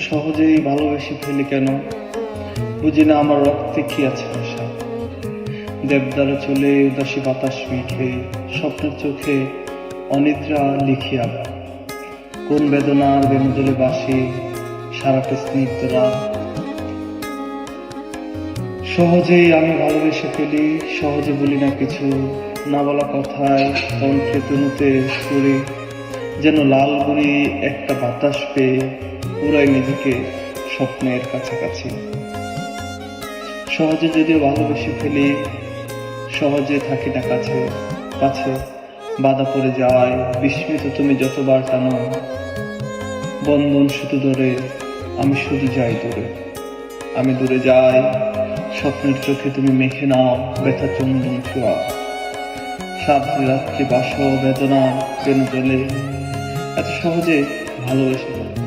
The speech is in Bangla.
সহজেই ভালোবেসে ফেলি কেন, বুঝি না আমার রক্তে কি আছে নেশা। দেবদারু চলে উদাসী বাতাস মেখে, স্বপ্নের চোখে অনিদ্রা লিখিয়া, কোন বেদনার বেনুদলে বাসি সারাটা স্নিগ্ধ রাত। সহজেই আমি ভালোবেসে ফেলি, সহজে বলি না কিছু, না বলা কথায় কণ্ঠে তনুতে সুরে, যেন লাল গুড়ি একটা বাতাস পেয়ে পুরাই নিজেকে স্বপ্নের কাছাকাছি। সহজে যদিও ভালোবেসে ফেলি, সহজে থাকি না কাছে কাছে, বাধা পড়ে যায় বিস্মিত তুমি যতবার টানো, বন্ধন শুধু ধরে আমি শুধু যাই দূরে। আমি দূরে যাই, স্বপ্নের চোখে তুমি মেখে নাও ব্যথা চন্দন ছোঁয়া, সাথে রাত্রি বাস বেদনা বেনু চলে, এত সহজে ভালোবেসে ফেলে।